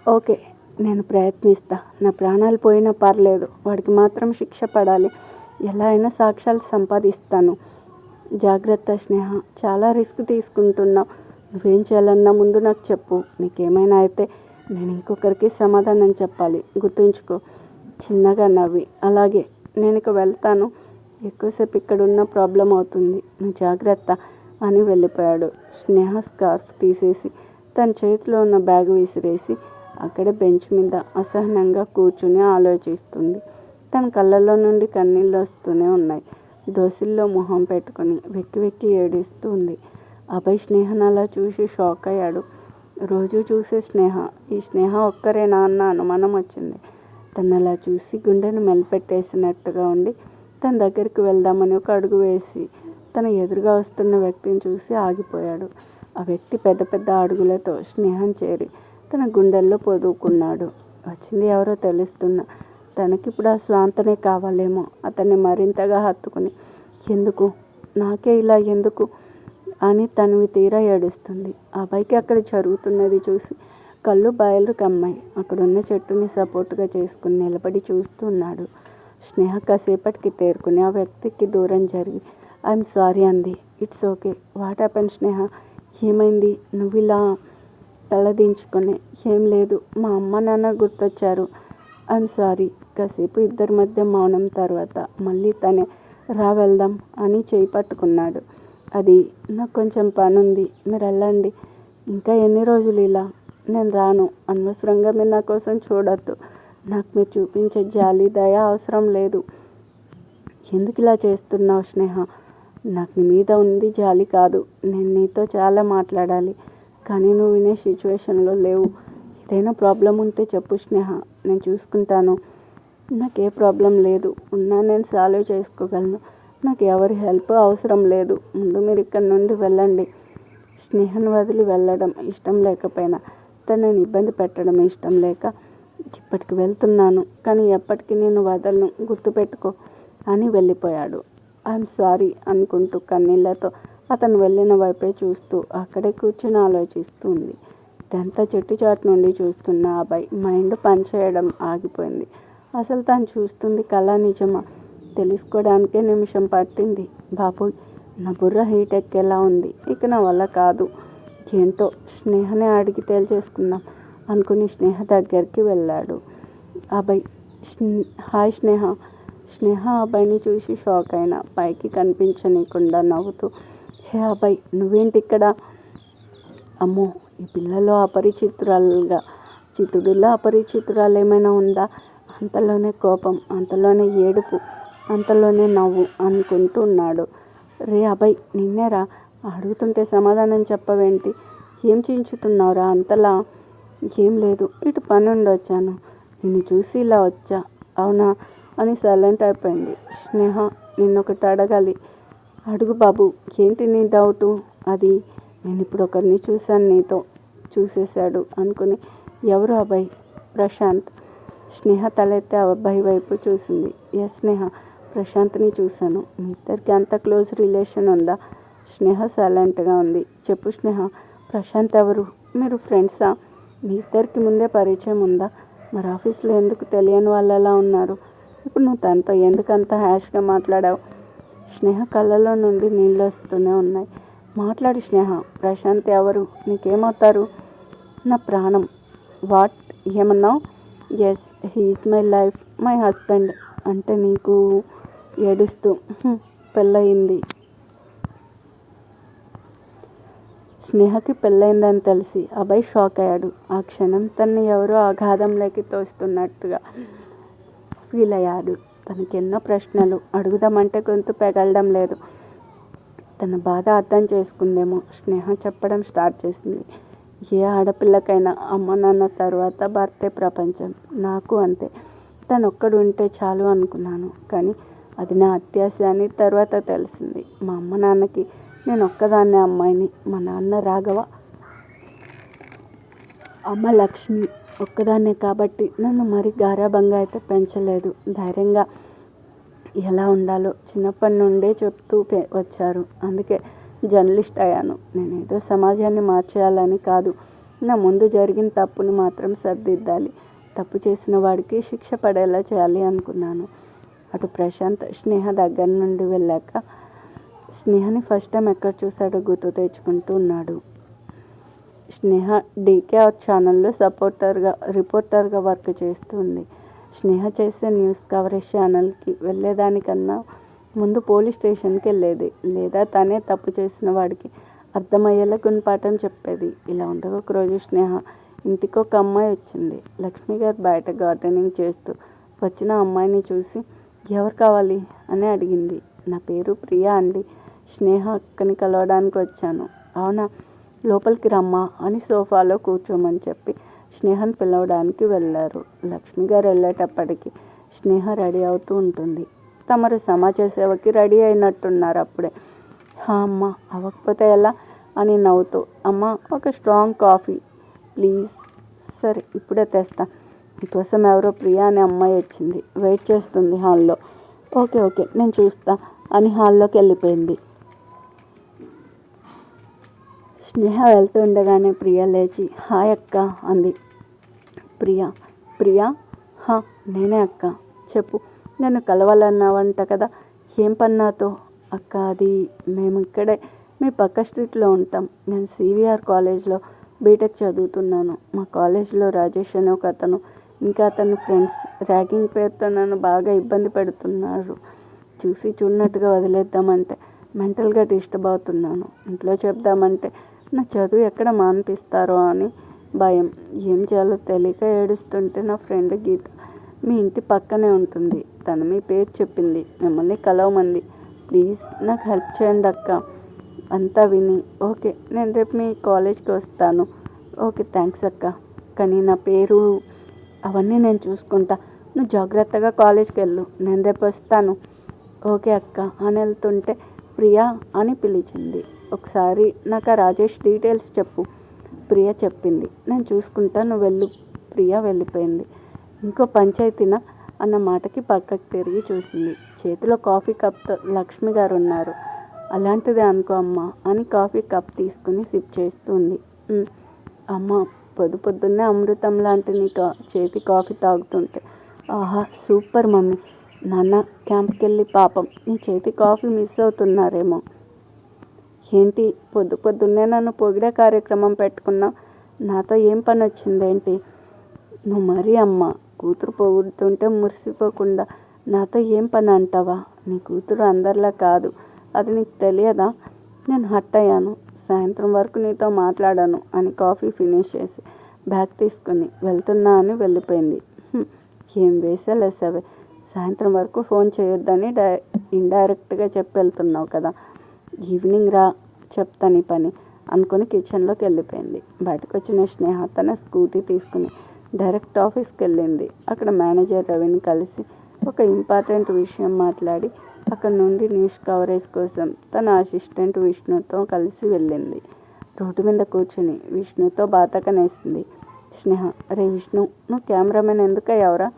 Okay, నేను ప్రయత్నిస్తా. నా ప్రాణాలు పోయినా పర్లేదు, వాడికి మాత్రం శిక్ష పడాలి. ఎలా అయినా సాక్ష్యాలు సంపాదిస్తాను. జాగ్రత్త స్నేహ, చాలా రిస్క్ తీసుకుంటున్నావు. నువ్వేం చేయాలన్నా ముందు నాకు చెప్పు. నీకేమైనా అయితే నేను ఇంకొకరికి సమాధానం చెప్పాలి, గుర్తుంచుకో. చిన్నగా నవ్వి, అలాగే, నేను ఇక వెళ్తాను. ఎక్కువసేపు ఇక్కడున్న ప్రాబ్లం అవుతుంది. నువ్వు జాగ్రత్త అని వెళ్ళిపోయాడు. స్నేహ స్కార్ఫ్ తీసేసి తన చేతిలో ఉన్న బ్యాగ్ విసిరేసి అక్కడే బెంచ్ మీద అసహనంగా కూర్చుని ఆలోచిస్తుంది. తన కళ్ళల్లో నుండి కన్నీళ్ళు వస్తూనే ఉన్నాయి. దోసిల్లో మొహం పెట్టుకొని వెక్కి వెక్కి ఏడుస్తూ ఉంది. అభయ్ స్నేహను అలా చూసి షాక్ అయ్యాడు. రోజు చూసే స్నేహ, ఈ స్నేహ ఒక్కరేనా అన్న అనుమానం వచ్చింది. తను అలా చూసి గుండెను మెలిపెట్టేసినట్టుగా ఉండి తన దగ్గరికి వెళ్దామని ఒక అడుగు వేసి తన ఎదురుగా వస్తున్న వ్యక్తిని చూసి ఆగిపోయాడు. ఆ వ్యక్తి పెద్ద పెద్ద అడుగులతో స్నేహం చేరి తన గుండెల్లో పొదువుకున్నాడు. వచ్చింది ఎవరో తెలుస్తున్నా తనకిప్పుడు ఆ స్వాంతనే కావాలేమో. అతన్ని మరింతగా హత్తుకుని, ఎందుకు నాకే ఇలా ఎందుకు అని తనవి తీరా ఏడుస్తుంది. అబ్బాయికి అక్కడ జరుగుతున్నది చూసి కళ్ళు బయలు కమ్మాయి. అక్కడున్న చెట్టుని సపోర్టుగా చేసుకుని నిలబడి చూస్తున్నాడు. స్నేహ కాసేపటికి తేరుకుని ఆ వ్యక్తికి దూరం జరిగి ఐఎమ్ సారీ అంది. ఇట్స్ ఓకే, వాట్ హ్యాపెన్ స్నేహ, ఏమైంది? నువ్వు ఇలా తలదించుకొని. ఏం లేదు, మా అమ్మ నాన్న గుర్తొచ్చారు. I'm sorry. కాసేపు ఇద్దరి మధ్య మౌనం తర్వాత మళ్ళీ తనే రా వెళ్దాం అని చేయి పట్టుకున్నాడు. అది నాకు కొంచెం పని ఉంది, మీరు వెళ్ళండి. ఇంకా ఎన్ని రోజులు ఇలా? నేను రాను. అనవసరంగా మీరు నా కోసం చూడొద్దు. నాకు మీరు చూపించే జాలి దయ అవసరం లేదు. ఎందుకు ఇలా చేస్తున్నావు స్నేహ? నాకు నీ మీద ఉంది జాలి కాదు. నేను నీతో చాలా మాట్లాడాలి, కానీ నువ్వు వినే సిచ్యువేషన్లో లేవు. ఏదైనా ప్రాబ్లం ఉంటే చెప్పు స్నేహ, నేను చూసుకుంటాను. నాకే ప్రాబ్లం లేదు, ఉన్నా నేను సాల్వ్ చేసుకోగలను. నాకు ఎవరి హెల్ప్ అవసరం లేదు. ముందు మీరు ఇక్కడి నుండి వెళ్ళండి. స్నేహను వదిలి వెళ్ళడం ఇష్టం లేకపోయినా తనని ఇబ్బంది పెట్టడం ఇష్టం లేక ఇప్పటికి వెళ్తున్నాను, కానీ ఎప్పటికీ నేను వదలను, గుర్తుపెట్టుకో అని వెళ్ళిపోయాడు. ఐఎమ్ సారీ అనుకుంటూ కన్నీళ్లతో అతను వెళ్ళిన వైపే చూస్తూ అక్కడే కూర్చొని ఆలోచిస్తూ ఉంది. ఇదంతా చెట్టు చాటు నుండి చూస్తున్న అబ్బాయి మైండ్ పనిచేయడం ఆగిపోయింది. అసలు తాను చూస్తుంది కళ నిజమా తెలుసుకోవడానికే నిమిషం పట్టింది. బాబోయ్, నా బుర్ర హీట్ ఎక్కేలా ఉంది. ఇక నా వల్ల కాదు. ఏంటో స్నేహనే అడిగి తేల్చేసుకుందాం అనుకుని స్నేహ దగ్గరికి వెళ్ళాడు. అబ్బాయి, హాయ్ స్నేహ. స్నేహ అబ్బాయిని చూసి షాక్ అయినా పైకి కనిపించనీయకుండా నవ్వుతూ, హే అబ్బాయి, నువ్వేంటి ఇక్కడ? అమ్మో, ఈ పిల్లలో చితుడులా అపరిచితురాలు ఏమైనా ఉందా? అంతలోనే కోపం, అంతలోనే ఏడుపు, అంతలోనే నవ్వు అనుకుంటున్నాడు. రే అబ్బాయి, నిన్నేరా? అడుగుతుంటే సమాధానం చెప్పవేంటి? ఏం చించుతున్నావురా అంతలా? ఏం లేదు, ఇటు పని ఉండొచ్చాను. నిన్ను చూసి ఇలా వచ్చా. అవునా అని సైలెంట్ అయిపోయింది. స్నేహ, నిన్నొకటి అడగాలి. అడుగు బాబు, ఏంటి నీ డౌటు? అది నేను ఇప్పుడు ఒకరిని చూశాను, నీతో చూసేశాడు అనుకుని. ఎవరు అబ్బాయి? ప్రశాంత్. స్నేహ తలెత్తి అబ్బాయి వైపు చూసింది. ఎస్ స్నేహ, ప్రశాంత్ని చూశాను. మీ ఇద్దరికి అంత క్లోజ్ రిలేషన్ ఉందా? స్నేహ సైలెంట్గా ఉంది. చెప్పు స్నేహ, ప్రశాంత్ ఎవరు? మీరు ఫ్రెండ్సా? మీ ఇద్దరికి ముందే పరిచయం ఉందా? మరి ఆఫీస్లో ఎందుకు తెలియని వాళ్ళలా ఉన్నారు? ఇప్పుడు నువ్వు తనతో ఎందుకంత హ్యాష్గా మాట్లాడావు? స్నేహ కళ్ళలో నుండి నీళ్ళు వస్తూనే ఉన్నాయి. మాట్లాడు స్నేహ, ప్రశాంత్ ఎవరు? నీకేమవుతారు? నా ప్రాణం. వాట్? ఏమన్నావు? Yes, he's my life, my husband. అంటే నీకు? ఏడుస్తూ, పెళ్ళయింది. స్నేహకి పెళ్ళైందని తెలిసి అబ్బాయి షాక్ అయ్యాడు. ఆ క్షణం తనని ఎవరో అగాధంలోకి తోస్తున్నట్టుగా ఫీల్ అయ్యాడు. తనకి ఎన్నో ప్రశ్నలు అడుగుదామంటే గొంతు పెగలడం లేదు. తన బాధ అర్థం చేసుకుందేమో. స్నేహ చెప్పడం స్టార్ట్ చేసింది. ఏ ఆడపిల్లకైనా అమ్మ నాన్న తర్వాత భర్తే ప్రపంచం. నాకు అంతే. తను ఒక్కడు ఉంటే చాలు అనుకున్నాను, కానీ అది నా అత్యాశ అని తర్వాత తెలిసింది. మా అమ్మ నాన్నకి నేను ఒక్కదాన్నే అమ్మాయిని. మా నాన్న రాఘవ, అమ్మ లక్ష్మి ఒక్కదాన్నే కాబట్టి నన్ను మరి గారాబంగా అయితే పెంచలేదు. ధైర్యంగా ఎలా ఉండాలో చిన్నప్పటి నుండే చెప్తూ వచ్చారు. అందుకే జర్నలిస్ట్ అయ్యాను. నేనేదో సమాజాన్ని మార్చేయాలని కాదు, నా ముందు జరిగిన తప్పుని మాత్రం సరిదిద్దాలి. తప్పు చేసిన వాడికి శిక్ష పడేలా చేయాలి అనుకున్నాను. అటు ప్రశాంత్ స్నేహ దగ్గర నుండి వెళ్ళాక స్నేహని ఫస్ట్ టైం ఎక్కడ చూశాడో గుర్తు తెచ్చుకుంటూ ఉన్నాడు. స్నేహ డీకేఆర్ ఛానల్లో రిపోర్టర్గా వర్క్ చేస్తుంది. స్నేహ చేసే న్యూస్ కవరేజ్ ఛానల్కి వెళ్ళేదానికన్నా ముందు పోలీస్ స్టేషన్కి వెళ్ళేది, లేదా తనే తప్పు చేసిన వాడికి అర్థమయ్యేలా గుణపాఠం చెప్పేది. ఇలా ఉండగా ఒకరోజు స్నేహ ఇంటికి ఒక అమ్మాయి వచ్చింది. లక్ష్మి గారు బయట గార్డెనింగ్ చేస్తూ వచ్చిన అమ్మాయిని చూసి ఎవరు కావాలి అని అడిగింది. నా పేరు ప్రియా అండి, స్నేహ అక్కని కలవడానికి వచ్చాను. అవునా, లోపలికి రమ్మా అని సోఫాలో కూర్చోమని చెప్పి స్నేహను పిలవడానికి వెళ్ళారు. లక్ష్మి గారు వెళ్ళేటప్పటికి స్నేహ రెడీ అవుతూ ఉంటుంది. తమరు సమాజ సేవకి రెడీ అయినట్టున్నారు అప్పుడే. అమ్మ అవ్వకపోతే ఎలా అని నవ్వుతూ, అమ్మ ఒక స్ట్రాంగ్ కాఫీ ప్లీజ్. సరే ఇప్పుడే తెస్తా. మీకోసం ఎవరో ప్రియా అనే అమ్మాయి వచ్చింది, వెయిట్ చేస్తుంది హాల్లో. ఓకే ఓకే నేను చూస్తా అని హాల్లోకి వెళ్ళిపోయింది. స్నేహ వెళ్తూ ఉండగానే ప్రియా లేచి హాయ్ అక్క అంది. ప్రియా నేనే అక్క, చెప్పు. నేను కలవాలన్నావంట కదా, ఏం పన్నాతో? అక్క అది మేము ఇక్కడే మీ పక్క స్ట్రీట్లో ఉంటాం. నేను సివిఆర్ కాలేజ్లో బీటెక్ చదువుతున్నాను. మా కాలేజ్లో రాజేష్ అనే ఒక అతను ఇంకా అతని ఫ్రెండ్స్ ర్యాగింగ్ పేరుతో నన్ను బాగా ఇబ్బంది పెడుతున్నారు. చూసి చూడనట్టుగా వదిలేద్దామంటే మెంటల్గా డిస్టర్బ్ అవుతున్నాను. ఇంట్లో చెప్దామంటే నా చదువు ఎక్కడ మానిపిస్తారో అని భయం. ఏం చేయాలో తెలియక ఏడుస్తుంటే నా ఫ్రెండ్ గీత మీ ఇంటి పక్కనే ఉంటుంది, తను మీ పేరు చెప్పింది, మిమ్మల్ని కలవమంది. ప్లీజ్ నాకు హెల్ప్ చేయండి అక్క. అంతా విని ఓకే నేను రేపు మీ కాలేజ్కి వస్తాను. ఓకే థ్యాంక్స్ అక్క, కానీ నా పేరు అవన్నీ నేను చూసుకుంటా, నువ్వు జాగ్రత్తగా కాలేజ్కి వెళ్ళు, నేను రేపు వస్తాను. ఓకే అక్క అని వెళ్తుంటే ప్రియా అని పిలిచింది. ఒకసారి నాకు ఆ రాజేష్ డీటెయిల్స్ చెప్పు. ప్రియా చెప్పింది. నేను చూసుకుంటా, నువ్వు వెళ్ళు. ప్రియా వెళ్ళిపోయింది. ఇంకో పంచాయతీనా అన్న మాటకి పక్కకు తిరిగి చూసింది. చేతిలో కాఫీ కప్తో లక్ష్మి గారు ఉన్నారు. అలాంటిదే అనుకో అమ్మ అని కాఫీ కప్ తీసుకుని సిప్ చేస్తుంది. అమ్మ పొద్దున్నే అమృతం లాంటి నీ చేతి కాఫీ తాగుతుంటే ఆహా సూపర్ మమ్మీ. నాన్న క్యాంప్కి వెళ్ళి పాపం నీ చేతి కాఫీ మిస్ అవుతున్నారేమో. ఏంటి పొద్దున్నే నన్ను పొగిడే కార్యక్రమం పెట్టుకున్నా, నాతో ఏం పని వచ్చిందేంటి? నువ్వు మరీ అమ్మ కూతురు పొగుడుతుంటే మురిసిపోకుండా నాతో ఏం పని అంటావా? నీ కూతురు అందరిలా కాదు, అది నీకు తెలియదా? నేను హట్ అయ్యాను. సాయంత్రం వరకు నీతో మాట్లాడాను అని కాఫీ ఫినిష్ చేసి బ్యాగ్ తీసుకుని వెళ్తున్నా అని వెళ్ళిపోయింది. ఏం వేసేలేసావే, సాయంత్రం వరకు ఫోన్ చేయొద్దని ఇండైరెక్ట్గా చెప్పి వెళ్తున్నావు కదా, ఈవినింగ్ రా చెప్తాను ఈ పని అనుకుని కిచెన్లోకి వెళ్ళిపోయింది. బయటకు వచ్చిన స్నేహ తన స్కూటీ తీసుకుని డైరెక్ట్ ఆఫీస్కి వెళ్ళింది. అక్కడ మేనేజర్ రవిని కలిసి ఒక ఇంపార్టెంట్ విషయం మాట్లాడి అక్కడ నుండి న్యూస్ కవరేజ్ కోసం తన అసిస్టెంట్ విష్ణుతో కలిసి వెళ్ళింది. రోడ్డు మీద కూర్చుని విష్ణుతో బాతకనేసింది స్నేహ. రే విష్ణు, నువ్వు కెమెరామెన్ ఎందుకయ్యావురా?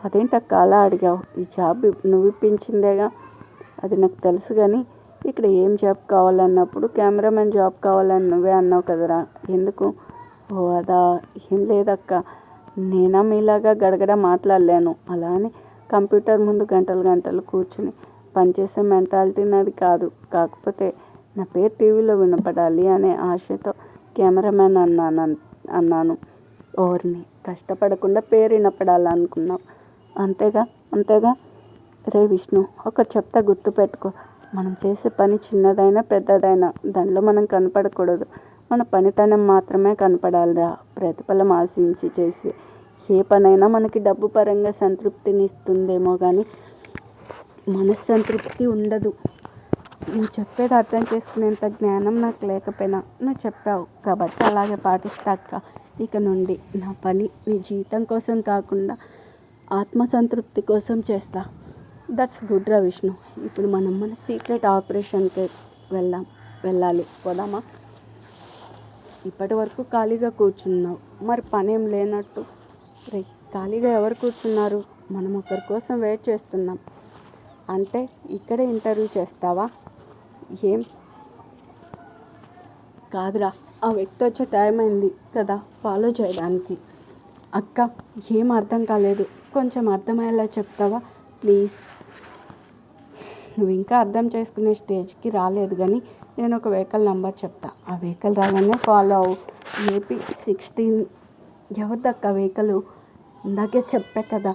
అదేంటక్క అలా అడిగావు? ఈ జాబ్ నువ్వు ఇప్పించిందేగా. అది నాకు తెలుసు, కానీ ఇక్కడ ఏం జాబ్ కావాలన్నప్పుడు కెమెరామెన్ జాబ్ కావాలని నువ్వే అన్నావు కదరా, ఎందుకు? ఓ అదా, ఏం లేదక్క, నేనా మీలాగా గడగడ మాట్లాడలేను. అలా అని కంప్యూటర్ ముందు గంటలు కూర్చుని పనిచేసే మెంటాలిటీ నాది కాదు. కాకపోతే నా పేరు టీవీలో వినపడాలి అనే ఆశతో కెమెరామెన్ అన్నాను. ఓర్ని, కష్టపడకుండా పేరు వినపడాలనుకున్నావు అంతేగా. రే విష్ణు, ఒక చెప్తా గుర్తుపెట్టుకో, మనం చేసే పని చిన్నదైనా పెద్దదైనా దానిలో మనం కనపడకూడదు. మన పనితనం మాత్రమే కనపడాలిరా. ప్రతిఫలం ఆశించి చేసి ఏ పనైనా మనకి డబ్బు పరంగా సంతృప్తిని ఇస్తుందేమో కానీ మనస్సంతృప్తి ఉండదు. నువ్వు చెప్పేది అర్థం చేసుకునేంత జ్ఞానం నాకు లేకపోయినా నువ్వు చెప్పావు కాబట్టి అలాగే పాటిస్తాక. ఇక నుండి నా పని నీ జీతం కోసం కాకుండా ఆత్మసంతృప్తి కోసం చేస్తా. దట్స్ గుడ్ రా విష్ణు. ఇప్పుడు మనం మన సీక్రెట్ ఆపరేషన్కి వెళ్ళాలి, పోదామా? ఇప్పటి వరకు ఖాళీగా కూర్చున్నావు, మరి పని ఏం లేనట్టు? రే, ఖాళీగా ఎవరు కూర్చున్నారు? మనం ఒకరి కోసం వెయిట్ చేస్తున్నాం. అంటే ఇక్కడే ఇంటర్వ్యూ చేస్తావా? ఏం కాదురా, ఆ వ్యక్తి వచ్చే టైం అయింది కదా ఫాలో చేయడానికి. అక్క ఏం అర్థం కాలేదు, కొంచెం అర్థమయ్యేలా చెప్తావా ప్లీజ్? నువ్వు ఇంకా అర్థం చేసుకునే స్టేజ్కి రాలేదు, కానీ నేను ఒక వెహికల్ నెంబర్ చెప్తా. ఆ వెహికల్ రాగానే ఫాలో అవ్వు. AP16. ఎవరిదక్క వెహికల్? ఇందాకే చెప్పా కదా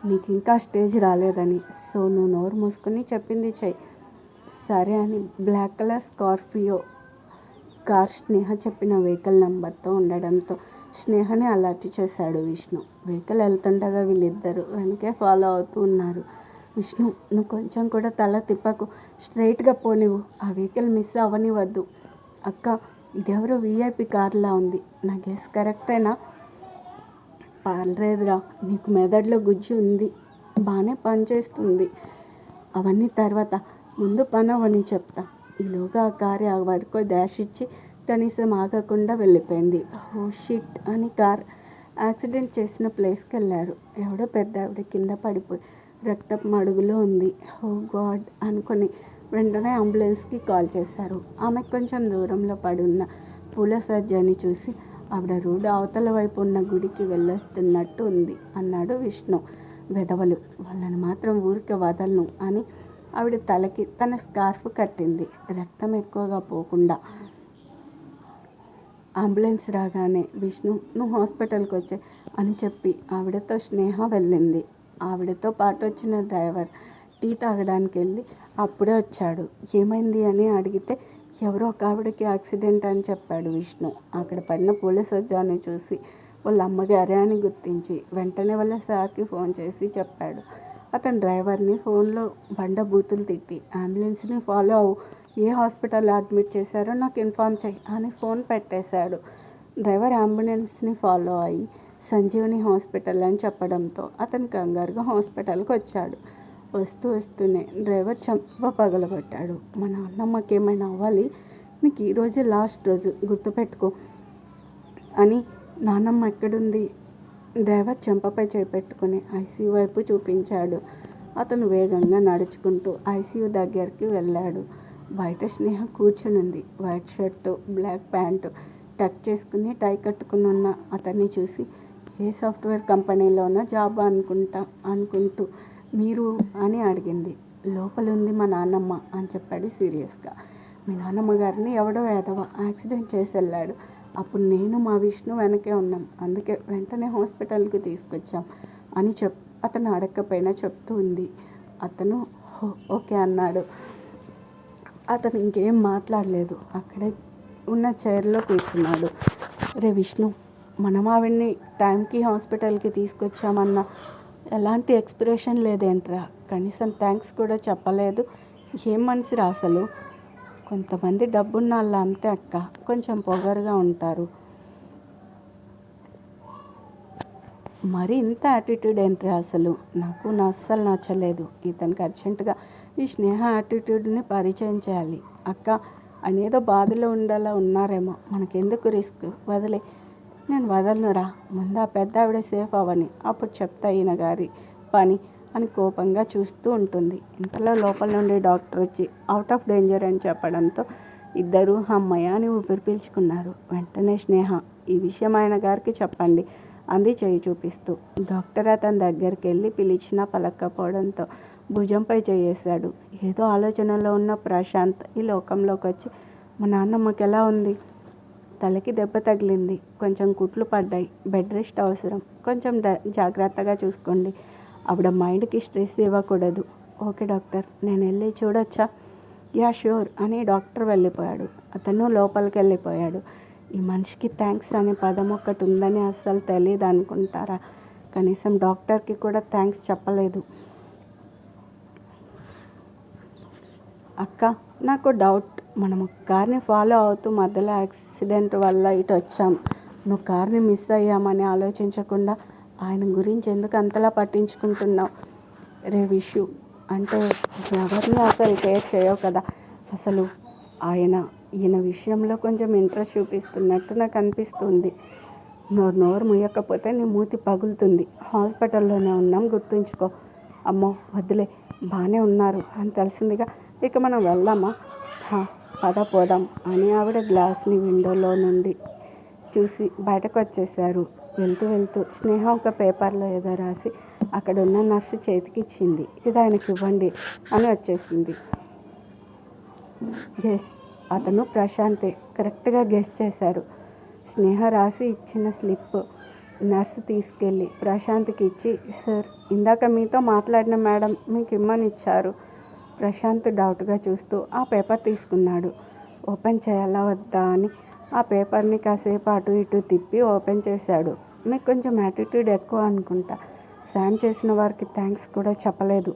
నీకు ఇంకా స్టేజ్ రాలేదని. సో నువ్వు నోరు మూసుకొని చెప్పింది చెయ్యి. సరే అని బ్లాక్ కలర్ స్కార్పియో కార్ స్నేహ చెప్పిన వెహికల్ నెంబర్తో ఉండడంతో స్నేహని అలర్ట్ చేశాడు విష్ణు. వెహికల్ వెళ్తుండగా వీళ్ళిద్దరూ వెనకే ఫాలో అవుతూ ఉన్నారు. విష్ణు, నువ్వు కొంచెం కూడా తల తిప్పకు, స్ట్రైట్గా పోనివ్వు, ఆ వెహికల్ మిస్ అవ్వనివద్దు. అక్క ఇదెవరో VIP కార్లా ఉంది, నా గెస్ కరెక్టేనా? పర్లేదురా, నీకు మెదడులో గుజ్జు ఉంది, బాగానే పనిచేస్తుంది. అవన్నీ తర్వాత, ముందు పని అవని చెప్తా. ఈలోగా ఆ కారు ఆ వరకు డాష్ ఇచ్చి కనీసం ఆగకుండా వెళ్ళిపోయింది. ఓ షిట్ అని కార్ యాక్సిడెంట్ చేసిన ప్లేస్కి వెళ్ళారు. ఎవడో పెద్ద ఆవిడ కింద పడిపోయి రక్తపు మడుగులో ఉంది. ఓ గాడ్ అనుకొని వెంటనే అంబులెన్స్కి కాల్ చేశారు. ఆమెకు కొంచెం దూరంలో పడి ఉన్న పూల సజ్జని చూసి ఆవిడ రోడ్డు అవతల వైపు ఉన్న గుడికి వెళ్ళొస్తున్నట్టు ఉంది అన్నాడు విష్ణు. వెధవలు, వాళ్ళని మాత్రం ఊరికే వదలను అని ఆవిడ తలకి తన స్కార్ఫ్ కట్టింది, రక్తం ఎక్కువగా పోకుండా. అంబులెన్స్ రాగానే విష్ణు నువ్వు హాస్పిటల్కి వచ్చే అని చెప్పి ఆవిడతో స్నేహ వెళ్ళింది. ఆవిడతో పాటు వచ్చిన డ్రైవర్ టీ తాగడానికి వెళ్ళి అప్పుడే వచ్చాడు. ఏమైంది అని అడిగితే ఎవరో ఒక ఆవిడకి యాక్సిడెంట్ అని చెప్పాడు విష్ణు. అక్కడ పడిన పోలీస్ సజ్జాన్ని చూసి వాళ్ళ అమ్మగారే అని గుర్తించి వెంటనే వాళ్ళ సార్కి ఫోన్ చేసి చెప్పాడు. అతను డ్రైవర్ని ఫోన్లో బండ బూతులు తిట్టి అంబులెన్స్ని ఫాలో అవ్వు, ఏ హాస్పిటల్లో అడ్మిట్ చేశారో నాకు ఇన్ఫామ్ చెయ్యి అని ఫోన్ పెట్టేశాడు. డ్రైవర్ అంబులెన్స్ని ఫాలో అయ్యి సంజీవని హాస్పిటల్ అని చెప్పడంతో అతను కంగారుగా హాస్పిటల్కి వచ్చాడు. వస్తూనే డ్రైవర్ చంప పగలగొట్టాడు. మా నాన్నమ్మకి ఏమైనా అవ్వాలి, నీకు ఈరోజే లాస్ట్ రోజు, గుర్తుపెట్టుకో అని. నాన్నమ్మ ఎక్కడుంది? డ్రైవర్ చెంపపై చేపెట్టుకుని ICU వైపు చూపించాడు. అతను వేగంగా నడుచుకుంటూ ICU దగ్గరికి వెళ్ళాడు. బయట స్నేహ కూర్చునుంది. వైట్ షర్టు, బ్లాక్ ప్యాంటు టక్ చేసుకుని టై కట్టుకుని ఉన్న అతన్ని చూసి ఏ సాఫ్ట్వేర్ కంపెనీలోనో జాబ్ అనుకుంటూ మీరు అని అడిగింది. లోపలుంది మా నాన్నమ్మ అని చెప్పాడు సీరియస్గా. మీ నాన్నమ్మ గారిని ఎవడో ఎదవ యాక్సిడెంట్ చేసి వెళ్ళాడు. అప్పుడు నేను మా విష్ణు వెనకే ఉన్నాం, అందుకే వెంటనే హాస్పిటల్కి తీసుకొచ్చాం అని అతను అడగకపోయినా చెప్తూ ఉంది. అతను ఓకే అన్నాడు. అతను ఇంకేం మాట్లాడలేదు, అక్కడే ఉన్న చైర్లో కూర్చున్నాడు. రే విష్ణు, మనం ఆవిడ్ని టైంకి హాస్పిటల్కి తీసుకొచ్చామన్న ఎలాంటి ఎక్స్ప్రెషన్ లేదేంట్రా, కనీసం థ్యాంక్స్ కూడా చెప్పలేదు. ఏం మనిషిరా అసలు? కొంతమంది డబ్బున్న వాళ్ళు అంతే అక్క, కొంచెం పొగరుగా ఉంటారు. మరి ఇంత యాటిట్యూడ్ ఏంట్రా అసలు? నాకు అస్సలు నచ్చలేదు. ఇతనికి అర్జెంటుగా ఈ స్నేహ యాటిట్యూడ్ని పరిచయం చేయాలి. అక్క అనేదో బాధలో ఉండేలా ఉన్నారేమో, మనకెందుకు రిస్క్, వదిలే. నేను వదలనురా, ముందు ఆ పెద్ద ఆవిడ సేఫ్ అవ్వని, అప్పుడు చెప్తా ఈయన గారి పని అని కోపంగా చూస్తూ ఉంటుంది. ఇంతలో లోపల నుండి డాక్టర్ వచ్చి అవుట్ ఆఫ్ డేంజర్ అని చెప్పడంతో ఇద్దరూ అమ్మయ్య అని ఊపిరి పీల్చుకున్నారు. వెంటనే స్నేహ, ఈ విషయం ఆయన గారికి చెప్పండి అంది చేయి చూపిస్తూ. డాక్టర్ అతని దగ్గరికి వెళ్ళి పిలిచినా పలక్కపోవడంతో భుజంపై చేయేశాడు. ఏదో ఆలోచనలో ఉన్న ప్రశాంత్ ఈ లోకంలోకి వచ్చి మా నాన్నమ్మకి ఎలా ఉంది? తలకి దెబ్బ తగిలింది, కొంచెం కుట్లు పడ్డాయి, బెడ్ రెస్ట్ అవసరం, కొంచెం జాగ్రత్తగా చూసుకోండి, ఆవిడ మైండ్కి స్ట్రెస్ ఇవ్వకూడదు. ఓకే డాక్టర్, నేను వెళ్ళి చూడొచ్చా? యా ష్యూర్ అని డాక్టర్ వెళ్ళిపోయాడు. అతను లోపలికి వెళ్ళిపోయాడు. ఈ మనిషికి థ్యాంక్స్ అనే పదం ఒక్కటి ఉందని అస్సలు తెలియదు అనుకుంటారా? కనీసం డాక్టర్కి కూడా థ్యాంక్స్ చెప్పలేదు. అక్క నాకు డౌట్, మనము కార్ని ఫాలో అవుతూ మధ్యలో యాక్సిడెంట్ వల్ల ఇటు వచ్చాం, నువ్వు కార్ని మిస్ అయ్యామని ఆలోచించకుండా ఆయన గురించి ఎందుకు అంతలా పట్టించుకుంటున్నావు? రే విషు, అంటే ఎవరిని అసలు కేర్ చేయవు కదా, అసలు ఈయన విషయంలో కొంచెం ఇంట్రెస్ట్ చూపిస్తున్నట్టు నాకు అనిపిస్తుంది. నోరు ముయ్యకపోతే నీ మూతి పగులుతుంది. హాస్పిటల్లోనే ఉన్నాం, గుర్తుంచుకో. అమ్మో వద్దులే, బాగానే ఉన్నారు అని తెలిసిందిగా, ఇక మనం వెళ్దామా? పద పోదాం అని ఆవిడ గ్లాస్ని విండోలో నుండి చూసి బయటకు వచ్చేశారు. వెళ్తూ వెళ్తూ స్నేహ ఒక పేపర్లో ఏదో రాసి అక్కడ ఉన్న నర్సు చేతికి ఇచ్చింది. ఇది ఆయనకి ఇవ్వండి అని వచ్చేసింది. ఎస్, అతను ప్రశాంతే, కరెక్ట్గా గెస్ చేశారు. స్నేహ రాసి ఇచ్చిన స్లిప్ నర్సు తీసుకెళ్ళి ప్రశాంత్కి ఇచ్చి, సార్ ఇందాక మీతో మాట్లాడిన మేడం మీకు ఇమ్మని ఇచ్చారు. ప్రశాంత్ డౌట్గా చూస్తూ ఆ పేపర్ తీసుకున్నాడు. ఓపెన్ చేయాలా వద్దా అని ఆ పేపర్ని కాసేపు అటు ఇటు తిప్పి ఓపెన్ చేశాడు. మీకు కొంచెం యాటిట్యూడ్ ఎక్కువ అనుకుంటా. సాయం చేసిన వారికి థ్యాంక్స్ కూడా చెప్పలేదు.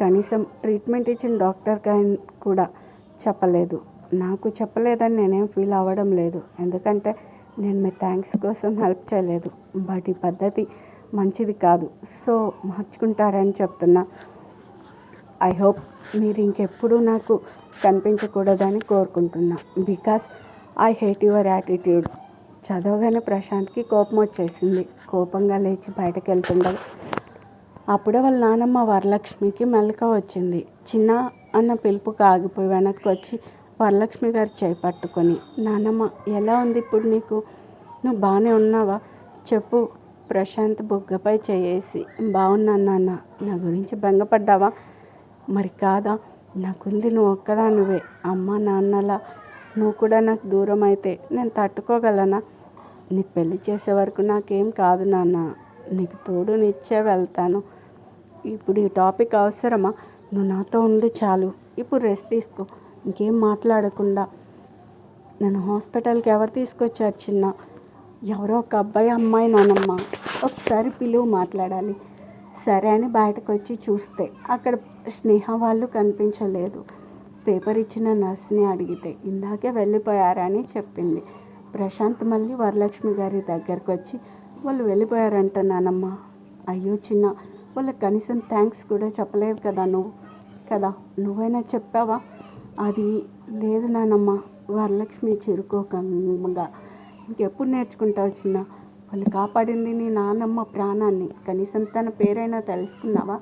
కనీసం ట్రీట్మెంట్ ఇచ్చిన డాక్టర్కి కూడా చెప్పలేదు. నాకు చెప్పలేదని నేనేం ఫీల్ అవ్వడం లేదు, ఎందుకంటే నేను మీ థ్యాంక్స్ కోసం హెల్ప్ చేయలేదు. బట్ ఈ పద్ధతి మంచిది కాదు, సో మార్చుకుంటారని చెప్తున్నా. ఐ హోప్ మీరు ఇంకెప్పుడు నాకు కనిపించకూడదని కోరుకుంటున్నా. Because I hate your attitude. చదవగానే ప్రశాంత్కి కోపం వచ్చేసింది. కోపంగా లేచి బయటకు వెళ్తుండగా అప్పుడే వాళ్ళ నానమ్మ వరలక్ష్మికి మెలక వచ్చింది. చిన్న అన్న పిలుపుకి ఆగిపోయి వెనక్కి వచ్చి వరలక్ష్మి గారి చేయి పట్టుకొని, నానమ్మ ఎలా ఉంది ఇప్పుడు నీకు? నువ్వు బాగానే ఉన్నావా చెప్పు. ప్రశాంత్ బుగ్గపై చేయేసి, బాగున్నాను నాన్న. నా గురించి బెంగపడ్డావా? మరి కాదా, నాకుంది నువ్వు ఒక్కదానివే. అమ్మ నాన్నలా నువ్వు కూడా నాకు దూరం అయితే నేను తట్టుకోగలనా? నీకు పెళ్లి చేసే వరకు నాకేం కాదు నాన్న. నీకు తోడు నిచ్చే వెళ్తాను. ఇప్పుడు ఈ టాపిక్ అవసరమా? నువ్వు నాతో ఉండి చాలు. ఇప్పుడు రెస్ట్ తీసుకో. ఇంకేం మాట్లాడకుండా. నన్ను హాస్పిటల్కి ఎవరు తీసుకొచ్చారు చిన్న? ఎవరో ఒక అబ్బాయి అమ్మాయి నానమ్మ. ఒకసారి పిలువు, మాట్లాడాలి. సరే అని బయటకు వచ్చి చూస్తే అక్కడ స్నేహ వాళ్ళు కనిపించలేదు. పేపర్ ఇచ్చిన నర్స్ని అడిగితే ఇందాకే వెళ్ళిపోయారని చెప్పింది. ప్రశాంత్ మళ్ళీ వరలక్ష్మి గారి దగ్గరకు వచ్చి, వాళ్ళు వెళ్ళిపోయారంట నానమ్మ. అయ్యో చిన్న, వాళ్ళకి కనీసం థ్యాంక్స్ కూడా చెప్పలేదు కదా నువ్వైనా చెప్పావా? అది లేదు నానమ్మ. వరలక్ష్మి చిరుకోకంగా, ఇంకెప్పుడు నేర్చుకుంటావు చిన్న? వాళ్ళు కాపాడింది నీ నాన్నమ్మ ప్రాణాన్ని. కనీసం తన పేరైనా తెలుసుకున్నావా?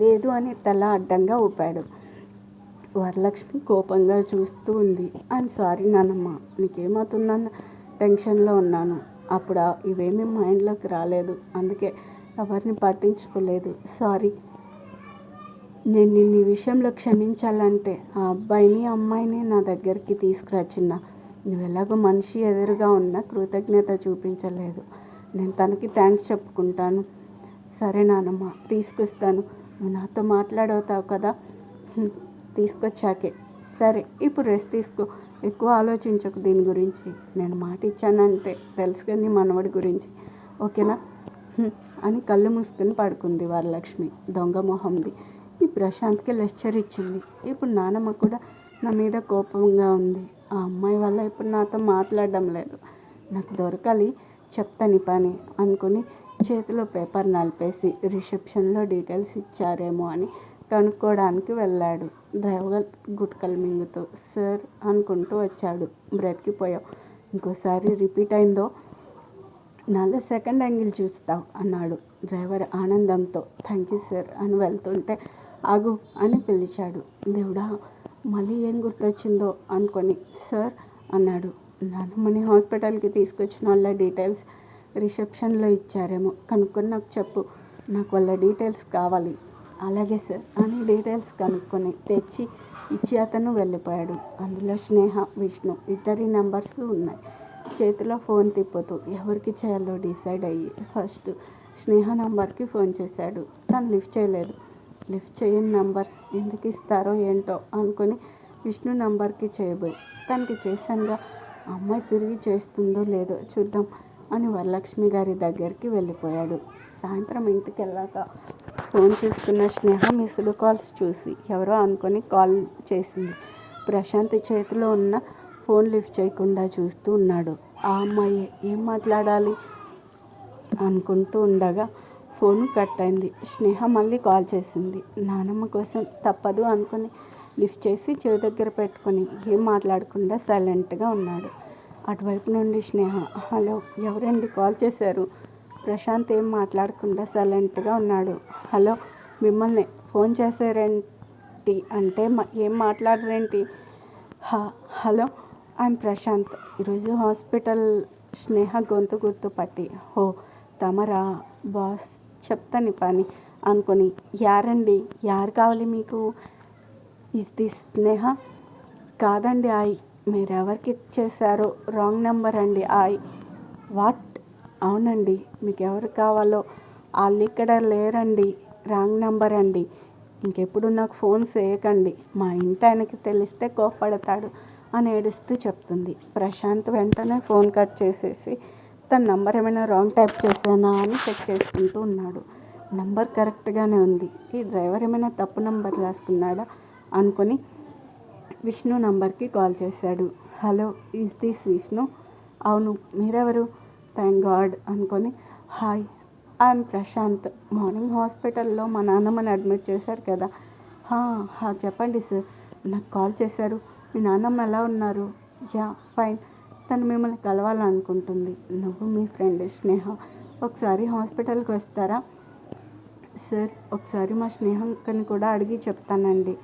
లేదు అని తల అడ్డంగా ఊపాడు. వరలక్ష్మి కోపంగా చూస్తూ ఉంది. ఐఎమ్ సారీ నానమ్మ, నీకేమవుతుందన్న టెన్షన్లో ఉన్నాను. అప్పుడు ఇవేమీ మైండ్లోకి రాలేదు, అందుకే ఎవరిని పట్టించుకోలేదు. సారీ. నేను నిన్ను ఈ విషయంలో క్షమించాలంటే ఆ అబ్బాయిని అమ్మాయిని నా దగ్గరికి తీసుకురా చిన్న. నువ్వు ఎలాగో మనిషి ఎదురుగా ఉన్నా కృతజ్ఞత చూపించలేదు. నేను తనకి థ్యాంక్స్ చెప్పుకుంటాను. సరే నానమ్మ, తీసుకొస్తాను. నువ్వు నాతో మాట్లాడవుతావు కదా? తీసుకొచ్చాకే. సరే, ఇప్పుడు రెస్ట్ తీసుకో. ఎక్కువ ఆలోచించకు దీని గురించి. నేను మాట ఇచ్చానంటే తెలుసు కదా నీ మనవడి గురించి, ఓకేనా అని కళ్ళు మూసుకొని పడుకుంది వరలక్ష్మి. దొంగ మొహంది. ఈ ప్రశాంత్కి లెక్చర్ ఇచ్చింది. ఇప్పుడు నానమ్మ కూడా నా మీద కోపంగా ఉంది. ఆ అమ్మాయి వల్ల ఇప్పుడు నాతో మాట్లాడడం లేదు. నాకు దొరకాలి, చెప్తాను పని అనుకుని చేతిలో పేపర్ నలిపేసి రిసెప్షన్లో డీటెయిల్స్ ఇచ్చారేమో అని కనుక్కోవడానికి వెళ్ళాడు. డ్రైవర్ గుట్కలు మింగుతూ సార్ అనుకుంటూ వచ్చాడు. బ్రతికిపోయావు. ఇంకోసారి రిపీట్ అయిందో నాలో సెకండ్ యాంగిల్ చూస్తావు అన్నాడు డ్రైవర్ ఆనందంతో. థ్యాంక్ యూ సార్ అని వెళ్తుంటే ఆగు అని పిలిచాడు. దేవుడా, మళ్ళీ ఏం గుర్తొచ్చిందో అనుకొని సార్ అన్నాడు. నానమ్మని హాస్పిటల్కి తీసుకొచ్చిన వాళ్ళ డీటెయిల్స్ రిసెప్షన్లో ఇచ్చారేమో, కనుక్కొని నాకు చెప్పు. నాకు వాళ్ళ డీటెయిల్స్ కావాలి. అలాగే సార్ అని డీటెయిల్స్ కనుక్కొని తెచ్చి ఇచ్చి అతను వెళ్ళిపోయాడు. అందులో స్నేహ, విష్ణు ఇద్దరి నెంబర్స్ ఉన్నాయి. చేతిలో ఫోన్ తిప్పుతూ ఎవరికి చేయాలో డిసైడ్ అయ్యి ఫస్ట్ స్నేహ నెంబర్కి ఫోన్ చేశాడు. తను లిఫ్ట్ చేయలేదు. లిఫ్ట్ చేయని నెంబర్స్ ఎందుకు ఇస్తారో ఏంటో అనుకుని విష్ణు నెంబర్కి చేయబోయి తనకి చేశానుగా, అమ్మాయి తిరిగి చేస్తుందో లేదో చూద్దాం అని వరలక్ష్మి గారి దగ్గరికి వెళ్ళిపోయాడు. సాయంత్రం ఇంటికి వెళ్ళాక ఫోన్ చూస్తున్న స్నేహ మిస్డ్ కాల్స్ చూసి ఎవరో అనుకొని కాల్ చేసింది. ప్రశాంత్ చేతిలో ఉన్న ఫోన్ లిఫ్ట్ చేయకుండా చూస్తూ ఉన్నాడు. ఆ అమ్మాయి ఏం మాట్లాడాలి అనుకుంటూ ఉండగా ఫోన్ కట్ అయింది. స్నేహ మళ్ళీ కాల్ చేసింది. నానమ్మ కోసం తప్పదు అనుకుని లిఫ్ట్ చేసి చెవి దగ్గర పెట్టుకొని ఏం మాట్లాడకుండా సైలెంట్గా ఉన్నాడు. అటువైపు నుండి స్నేహ, హలో ఎవరండి కాల్ చేశారు? ప్రశాంత్ ఏం మాట్లాడకుండా సైలెంట్గా ఉన్నాడు. హలో, మిమ్మల్ని ఫోన్ చేశారేంటి అంటే ఏం మాట్లాడరేంటి? హా హలో, ఐఎమ్ ప్రశాంత్. ఈరోజు హాస్పిటల్ స్నేహ గొంతు గుర్తుపట్టి, హో తమరా బాస్, చెప్తాను పని అనుకొని, యారండి, యారు కావాలి మీకు? ఇస్ దిస్ స్నేహ? కాదండి ఆయ్, మీరెవరికి ఇచ్చేసారో రాంగ్ నెంబర్ అండి ఆయ్. వాట్? అవునండి, మీకు ఎవరు కావాలో వాళ్ళు ఇక్కడ లేరండి, రాంగ్ నెంబర్ అండి. ఇంకెప్పుడు నాకు ఫోన్ చేయకండి, మా ఇంటి ఆయనకి తెలిస్తే కోప్పడతాడు అని ఏడుస్తూ చెప్తుంది. ప్రశాంత్ వెంటనే ఫోన్ కట్ చేసేసి తన నంబర్ ఏమైనా రాంగ్ టైప్ చేశానా అని చెక్ చేసుకుంటూ ఉన్నాడు. నంబర్ కరెక్ట్గానే ఉంది, ఈ డ్రైవర్ ఏమైనా తప్పు నంబర్ రాసుకున్నాడా అనుకొని విష్ణు నంబర్కి కాల్ చేశాడు. Hello, is this Vishnu? అవును, మీరెవరు? థ్యాంక్ గాడ్ అనుకొని, హాయ్, ఐఎమ్ ప్రశాంత్. మార్నింగ్ హాస్పిటల్లో మా నాన్నమ్మని అడ్మిట్ చేశారు కదా. చెప్పండి సార్, నాకు కాల్ చేశారు. మీ నాన్నమ్మ ఎలా ఉన్నారు? యా ఫైన్, తను మిమ్మల్ని కలవాలనుకుంటుంది. నువ్వు మీ ఫ్రెండ్ స్నేహ ఒకసారి హాస్పిటల్కి వస్తారా? సార్, ఒకసారి మా స్నేహక్కని కూడా అడిగి చెప్తానండి.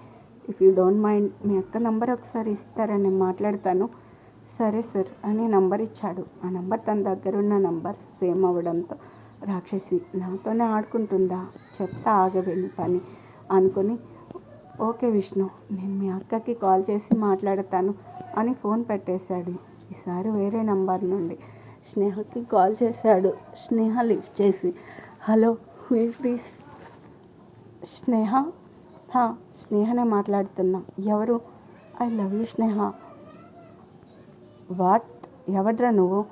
ఇఫ్ యూ డోంట్ మైండ్ మీ అక్క నంబర్ ఒకసారి ఇస్తారా, నేను మాట్లాడతాను. సరే సార్ అని నంబర్ ఇచ్చాడు. ఆ నంబర్ తన దగ్గర ఉన్న నంబర్ సేమ్ అవ్వడంతో, రాక్షసి నాతోనే ఆడుకుంటుందా, చెప్తా ఆగవేని పని అనుకుని, ఓకే విష్ణు, నేను మీ అక్కకి కాల్ చేసి మాట్లాడతాను అని ఫోన్ పెట్టేశాడు. ఈసారి వేరే నంబర్ నుండి స్నేహకి కాల్ చేశాడు. స్నేహ లిఫ్ట్ చేసి, హలో, హూ ఇస్ దిస్? స్నేహ? స్నేహనే మాట్లాడుతున్నా. ఎవరు? I love you Sneha. What? ఎవడ్రా నువ్వు?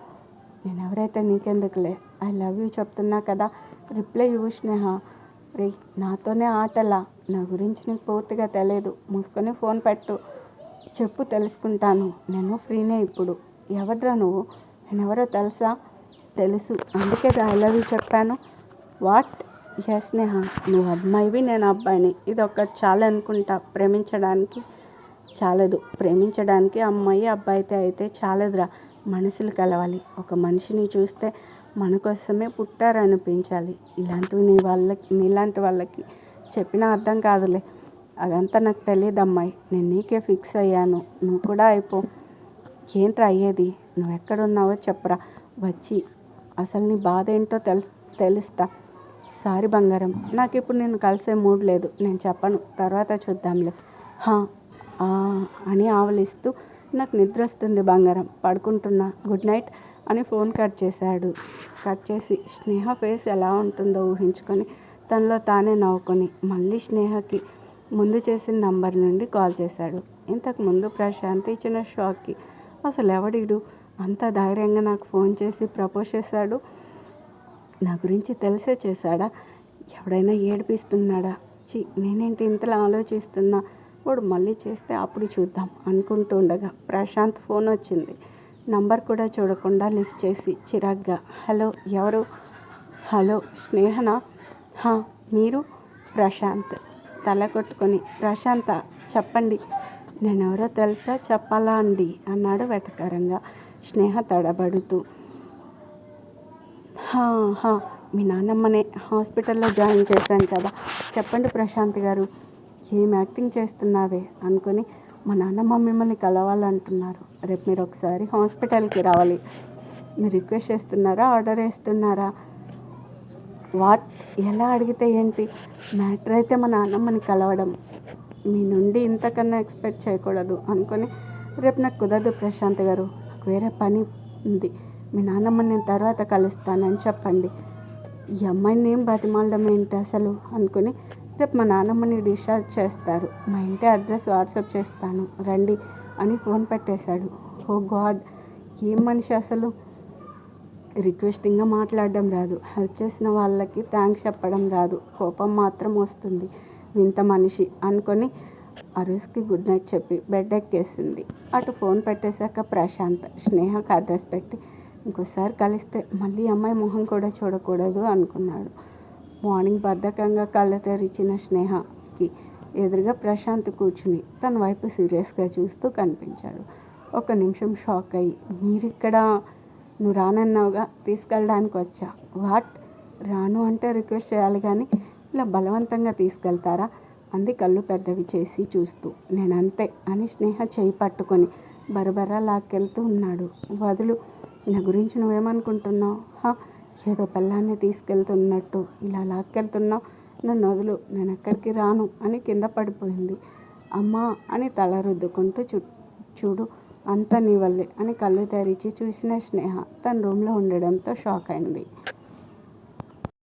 నేను ఎవరైతే నీకెందుకులే, ఐ లవ్ యూ చెప్తున్నా కదా, రిప్లై ఇవ్వు స్నేహ. రే, నాతోనే ఆటలా, నా గురించి నీకు పూర్తిగా తెలియదు, మూసుకొని ఫోన్ పెట్టు, చెప్పు తెలుసుకుంటాను. నేను ఫ్రీనే ఇప్పుడు. ఎవడ్రా నువ్వు? నేనెవరో తెలుసా? తెలుసు, అందుకే ఐ లవ్ యూ చెప్పాను. వాట్? ఎస్ స్నేహ, నువ్వు అమ్మాయివి, నేను అబ్బాయిని, ఇది ఒక్కటి చాలు అనుకుంటా ప్రేమించడానికి. చాలదు, ప్రేమించడానికి అమ్మాయి అబ్బాయితే అయితే చాలదురా, మనసులు కలవాలి. ఒక మనిషిని చూస్తే మన కోసమే పుట్టారనిపించాలి. ఇలాంటివి నీలాంటి వాళ్ళకి చెప్పినా అర్థం కాదులే. అదంతా నాకు తెలియదు అమ్మాయి, నేను నీకే ఫిక్స్ అయ్యాను, నువ్వు కూడా అయిపో. ఏంట్రా అయ్యేది? నువ్వు ఎక్కడున్నావో చెప్పరా, వచ్చి అసలు నీ బాధ ఏంటో తెలుస్తా. సారీ బంగారం, నాకు ఇప్పుడు నేను కలిసే మూడ్ లేదు, నేను చెప్పను, తర్వాత చూద్దాంలే. అని ఆవలిస్తూ, నాకు నిద్ర వస్తుంది బంగారం, పడుకుంటున్నా, గుడ్ నైట్ అని ఫోన్ కట్ చేశాడు. కట్ చేసి స్నేహ ఫేస్ ఎలా ఉంటుందో ఊహించుకొని తనలో తానే నవ్వుకొని మళ్ళీ స్నేహకి ముందు చేసిన నంబర్ నుండి కాల్ చేశాడు. ఇంతకుముందు ప్రశాంత్ ఇచ్చిన షాక్కి అసలు ఎవడీడు అంత ధైర్యంగా నాకు ఫోన్ చేసి ప్రపోజ్ చేశాడు? నా గురించి తెలిసే చేశాడా? ఎవడైనా ఏడిపిస్తున్నాడా? నేనేంటి ఇంతలా ఆలోచిస్తున్నా, వాడు మళ్ళీ చేస్తే అప్పుడు చూద్దాం అనుకుంటూ ఉండగా ప్రశాంత్ ఫోన్ వచ్చింది. నంబర్ కూడా చూడకుండా లిఫ్ట్ చేసి చిరాగ్గా, హలో, ఎవరు? హలో, స్నేహనా? మీరు? ప్రశాంత్ తల కొట్టుకొని, ప్రశాంత చెప్పండి, నేనెవరో తెలుసా, చెప్పాలా అండి అన్నాడు వెటకారంగా. స్నేహ తడబడుతూ, మీ నాన్నమ్మనే హాస్పిటల్లో జాయిన్ చేశాను కదా, చెప్పండి ప్రశాంత్ గారు. ఏం యాక్టింగ్ చేస్తున్నావే అనుకొని, మా నాన్నమ్మ మిమ్మల్ని కలవాలంటున్నారు, రేపు మీరు ఒకసారి హాస్పిటల్కి రావాలి. మీరు రిక్వెస్ట్ చేస్తున్నారా, ఆర్డర్ వేస్తున్నారా? వాట్? ఎలా అడిగితే ఏంటి? మ్యాటర్ అయితే మా నాన్నమ్మని కలవడం, మీ నుండి ఇంతకన్నా ఎక్స్పెక్ట్ చేయకూడదు అనుకొని, రేపు నాకు కుదరదు ప్రశాంత్ గారు, నాకు వేరే పని ఉంది, మీ నాన్నమ్మని నేను తర్వాత కలుస్తానని చెప్పండి. ఈ అమ్మాయిని ఏం బతిమాలడం ఏంటి అసలు అనుకుని, రేపు మా నాన్నమ్మని డిశ్చార్జ్ చేస్తారు, మా ఇంటి అడ్రస్ వాట్సాప్ చేస్తాను రండి అని ఫోన్ పెట్టేశాడు. ఓ గాడ్, ఏం మనిషి అసలు, రిక్వెస్టింగ్గా మాట్లాడడం రాదు, హెల్ప్ చేసిన వాళ్ళకి థ్యాంక్స్ చెప్పడం రాదు, కోపం మాత్రం వస్తుంది, వింత మనిషి అనుకొని అరుస్కి గుడ్ నైట్ చెప్పి బెడ్ ఎక్కేసింది. అటు ఫోన్ పెట్టేశాక ప్రశాంత్ స్నేహకు అడ్రస్ పెట్టి, ఇంకోసారి కలిస్తే మళ్ళీ అమ్మాయి మొహం కూడా చూడకూడదు అనుకున్నాడు. మార్నింగ్ బద్ధకంగా కళ్ళు తెరిచిన స్నేహకి ఎదురుగా ప్రశాంత్ కూర్చుని తన వైపు సీరియస్గా చూస్తూ కనిపించాడు. ఒక నిమిషం షాక్ అయ్యి, మీరిక్కడ, నువ్వు రానన్నావుగా, తీసుకెళ్ళడానికి వచ్చా. వాట్? రాను అంటే రిక్వెస్ట్ చేయాలి కానీ ఇలా బలవంతంగా తీసుకెళ్తారా? అంది కళ్ళు పెద్దవి చేసి చూస్తూ. నేనంతే అని స్నేహ చేయి పట్టుకొని బరబరా లాక్కెళ్తూ ఉన్నాడు. వదులు, నా గురించి నువ్వేమనుకుంటున్నావు? ఏదో పిల్లాన్ని తీసుకెళ్తున్నట్టు ఇలా లాక్కెళ్తున్నావు. నన్ను వదులు, నేను ఎక్కడికి రాను అని కింద పడిపోయింది. అమ్మా అని తల రుద్దుకుంటూ చూడు అంతా నీ వల్లే అని కళ్ళు తెరిచి చూసిన స్నేహ తన రూమ్లో ఉండడంతో షాక్ అయింది.